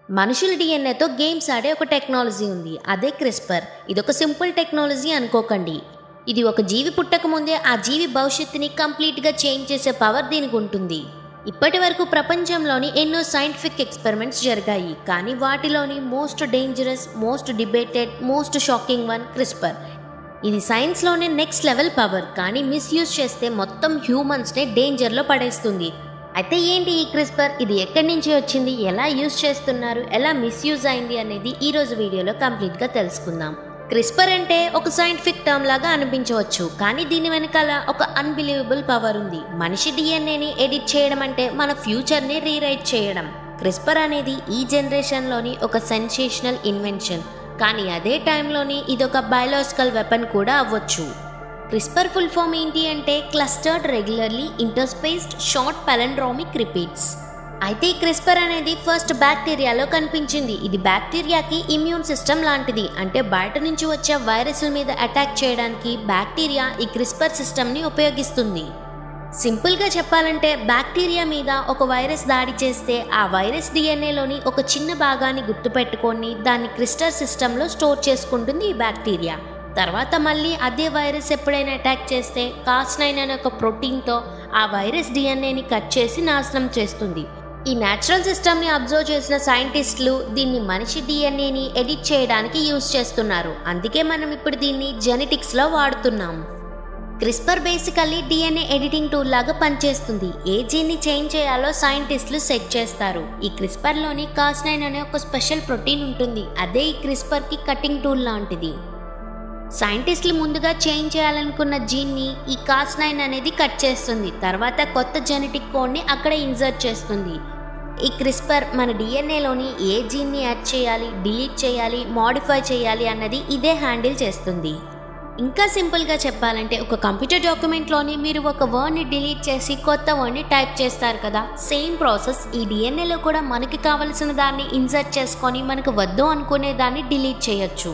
మనుషుల డిఎన్ఏతో గేమ్స్ ఆడే ఒక టెక్నాలజీ ఉంది, అదే క్రిస్పర్. ఇదొక సింపుల్ టెక్నాలజీ అనుకోకండి. ఇది ఒక జీవి పుట్టక ముందే ఆ జీవి భవిష్యత్తుని కంప్లీట్గా చేంజ్ చేసే పవర్ దీనికి ఉంటుంది. ఇప్పటి వరకు ప్రపంచంలోని ఎన్నో సైంటిఫిక్ ఎక్స్పెరిమెంట్స్ జరిగాయి, కానీ వాటిలోని most dangerous, most debated, most shocking one CRISPR. ఇది సైన్స్లోనే నెక్స్ట్ లెవెల్ పవర్, కానీ మిస్యూజ్ చేస్తే మొత్తం హ్యూమన్స్నే డేంజర్లో పడేస్తుంది. అయితే ఏంటి ఈ క్రిస్పర్? ఇది ఎక్కడి నుంచి వచ్చింది, ఎలా యూజ్ చేస్తున్నారు, ఎలా మిస్యూజ్ అయింది అనేది ఈరోజు వీడియోలో కంప్లీట్గా తెలుసుకుందాం. క్రిస్పర్ అంటే ఒక సైంటిఫిక్ టర్మ్ లాగా అనిపించవచ్చు, కానీ దీని వెనకాల ఒక అన్బిలీవబుల్ పవర్ ఉంది. మనిషి డిఎన్ఏని ఎడిట్ చేయడం అంటే మన ఫ్యూచర్ని రీరైట్ చేయడం. క్రిస్పర్ అనేది ఈ జనరేషన్లోని ఒక సెన్సేషనల్ ఇన్వెన్షన్, కానీ అదే టైంలోని ఇదొక బయాలజికల్ వెపన్ కూడా అవ్వచ్చు. క్రిస్పర్ ఫుల్ ఫామ్ ఏంటి అంటే clustered regularly interspaced short palindromic repeats. అయితే ఈ క్రిస్పర్ అనేది ఫస్ట్ బ్యాక్టీరియాలో కనిపించింది. ఇది బ్యాక్టీరియాకి ఇమ్యూన్ సిస్టమ్ లాంటిది, అంటే బయట నుంచి వచ్చే వైరస్ల మీద అటాక్ చేయడానికి బ్యాక్టీరియా ఈ క్రిస్పర్ సిస్టమ్ని ఉపయోగిస్తుంది. సింపుల్గా చెప్పాలంటే బ్యాక్టీరియా మీద ఒక వైరస్ దాడి చేస్తే ఆ వైరస్ డిఎన్ఏలోని ఒక చిన్న భాగాన్ని గుర్తుపెట్టుకొని దాన్ని క్రిస్పర్ సిస్టంలో స్టోర్ చేసుకుంటుంది ఈ బ్యాక్టీరియా. తర్వాత మళ్ళీ అదే వైరస్ ఎప్పుడైనా అటాక్ చేస్తే Cas9 అనే ఒక ప్రోటీన్తో ఆ వైరస్ డిఎన్ఏని కట్ చేసి నాశనం చేస్తుంది. ఈ న్యాచురల్ సిస్టమ్ని అబ్జర్వ్ చేసిన సైంటిస్టులు దీన్ని మనిషి డిఎన్ఏని ఎడిట్ చేయడానికి యూజ్ చేస్తున్నారు. అందుకే మనం ఇప్పుడు దీన్ని జెనెటిక్స్లో వాడుతున్నాం. CRISPR basically DNA editing tool లాగా పనిచేస్తుంది. ఏ జీన్ని చేంజ్ చేయాలో సైంటిస్టులు సెట్ చేస్తారు. ఈ క్రిస్పర్లోని Cas9 అనే ఒక స్పెషల్ ప్రోటీన్ ఉంటుంది, అదే ఈ క్రిస్పర్కి కటింగ్ టూల్ లాంటిది. సైంటిస్టులు ముందుగా చేంజ్ చేయాలనుకున్న జీన్ని ఈ Cas9 అనేది కట్ చేస్తుంది. తర్వాత కొత్త జెనెటిక్ కోడ్ని అక్కడ ఇన్సర్ట్ చేస్తుంది. ఈ క్రిస్పర్ మన డిఎన్ఏలోని ఏ జీన్ని యాడ్ చేయాలి, డిలీట్ చేయాలి, మోడిఫై చేయాలి అన్నది ఇదే హ్యాండిల్ చేస్తుంది. ఇంకా సింపుల్గా చెప్పాలంటే ఒక కంప్యూటర్ డాక్యుమెంట్లోని మీరు ఒక వర్డ్ని డిలీట్ చేసి కొత్త వర్డ్ని టైప్ చేస్తారు కదా, సేమ్ ప్రాసెస్ ఈ డిఎన్ఏలో కూడా మనకి కావలసిన దాన్ని ఇన్సర్ట్ చేసుకొని మనకు వద్దు అనుకునే దాన్ని డిలీట్ చేయొచ్చు.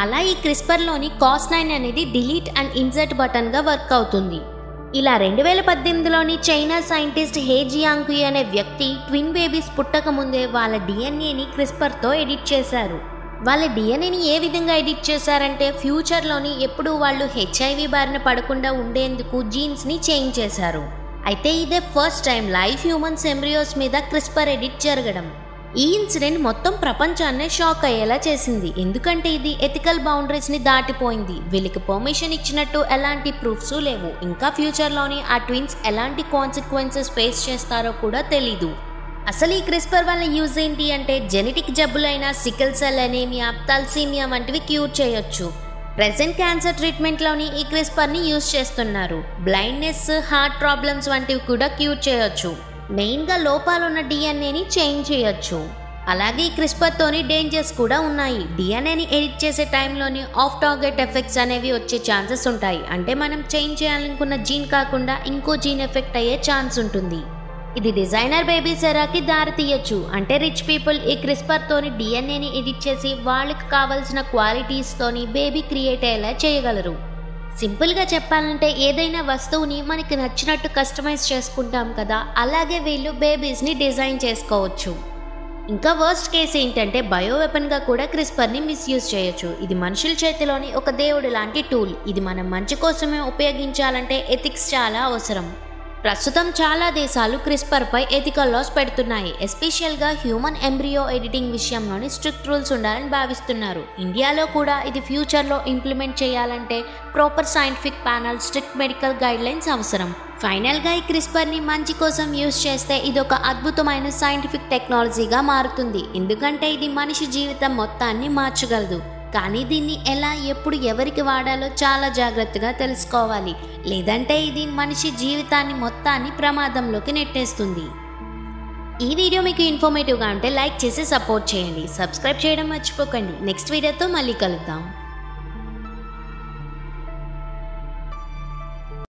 అలా ఈ క్రిస్పర్లోని Cas9 అనేది డిలీట్ అండ్ ఇన్సర్ట్ బటన్గా వర్క్ అవుతుంది. ఇలా 2018లోని చైనా సైంటిస్ట్ హే జియాంగ్క్యూ అనే వ్యక్తి ట్విన్ బేబీస్ పుట్టక ముందే వాళ్ళ డిఎన్ఏని క్రిస్పర్తో ఎడిట్ చేశారు. వాళ్ళ డిఎన్ఏని ఏ విధంగా ఎడిట్ చేశారంటే ఫ్యూచర్లోని ఎప్పుడు వాళ్ళు HIV బారిన పడకుండా ఉండేందుకు జీన్స్ని చేంజ్ చేశారు. అయితే ఇదే first time live humans embryos మీద క్రిస్పర్ ఎడిట్ జరగడం. ఈ ఇన్సిడెంట్ మొత్తం ప్రపంచాన్నే షాక్ అయ్యేలా చేసింది, ఎందుకంటే ఇది ఎథికల్ బౌండరీస్ని దాటిపోయింది. వీళ్ళకి పర్మిషన్ ఇచ్చినట్టు ఎలాంటి ప్రూఫ్స్ లేవు. ఇంకా ఫ్యూచర్లోని ఆ ట్విన్స్ ఎలాంటి కాన్సిక్వెన్సెస్ ఫేస్ చేస్తారో కూడా తెలీదు. అసలు ఈ క్రిస్పర్ వల్ల యూజ్ ఏంటి అంటే జెనెటిక్ జబ్బులైన సికిల్ సెల్ అనేమియా, థాలసీమియా వంటివి క్యూర్ చేయొచ్చు. ప్రెసెంట్ క్యాన్సర్ ట్రీట్మెంట్లోని ఈ క్రిస్పర్ని యూజ్ చేస్తున్నారు. బ్లైండ్నెస్, హార్ట్ ప్రాబ్లమ్స్ వంటివి కూడా క్యూర్ చేయొచ్చు. మెయిన్గా లోపాలున్న డిఎన్ఏని చేంజ్ చేయొచ్చు. అలాగే ఈ క్రిస్పర్తోని డేంజర్స్ కూడా ఉన్నాయి. డిఎన్ఏని ఎడిట్ చేసే టైంలోని ఆఫ్ టార్గెట్ ఎఫెక్ట్స్ అనేవి వచ్చే ఛాన్సెస్ ఉంటాయి. అంటే మనం చేంజ్ చేయాలనుకున్న జీన్ కాకుండా ఇంకో జీన్ ఎఫెక్ట్ అయ్యే ఛాన్స్ ఉంటుంది. ఇది డిజైనర్ బేబీస్ ఎరాకి దారి తీయచ్చు. అంటే రిచ్ పీపుల్ ఈ క్రిస్పర్తోని డిఎన్ఏని ఎడిట్ చేసి వాళ్ళకి కావాల్సిన క్వాలిటీస్తోని బేబీ క్రియేట్ అయ్యేలా చేయగలరు. సింపుల్గా చెప్పాలంటే ఏదైనా వస్తువుని మనకి నచ్చినట్టు కస్టమైజ్ చేసుకుంటాం కదా, అలాగే వీళ్ళు బేబీస్ని డిజైన్ చేసుకోవచ్చు. ఇంకా వర్స్ట్ కేస్ ఏంటంటే బయో వెపన్గా కూడా క్రిస్పర్ని మిస్యూజ్ చేయొచ్చు. ఇది మనుషుల చేతిలోని ఒక దేవుడు లాంటి టూల్. ఇది మనం మంచి కోసమే ఉపయోగించాలంటే ఎథిక్స్ చాలా అవసరం. ప్రస్తుతం చాలా దేశాలు క్రిస్పర్పై ఎథికల్ లాస్ పెడుతున్నాయి. ఎస్పెషల్గా హ్యూమన్ ఎంబ్రియో ఎడిటింగ్ విషయంలోని స్ట్రిక్ట్ రూల్స్ ఉండాలని భావిస్తున్నారు. ఇండియాలో కూడా ఇది ఫ్యూచర్లో ఇంప్లిమెంట్ చేయాలంటే proper scientific panel, strict medical guidelines అవసరం. ఫైనల్గా ఈ క్రిస్పర్ని మంచి కోసం యూజ్ చేస్తే ఇది ఒక అద్భుతమైన సైంటిఫిక్ టెక్నాలజీగా మారుతుంది. ఎందుకంటే ఇది మనిషి జీవితం మొత్తాన్ని మార్చగలదు. కానీ దీన్ని ఎలా, ఎప్పుడు, ఎవరికి వాడాలో చాలా జాగ్రత్తగా తెలుసుకోవాలి. లేదంటే ఇది మనిషి జీవితాన్ని మొత్తాన్ని ప్రమాదంలోకి నెట్టేస్తుంది. ఈ వీడియో మీకు ఇన్ఫర్మేటివ్గా ఉంటే లైక్ చేసి సపోర్ట్ చేయండి. సబ్స్క్రైబ్ చేయడం మర్చిపోకండి. నెక్స్ట్ వీడియోతో మళ్ళీ కలుద్దాం.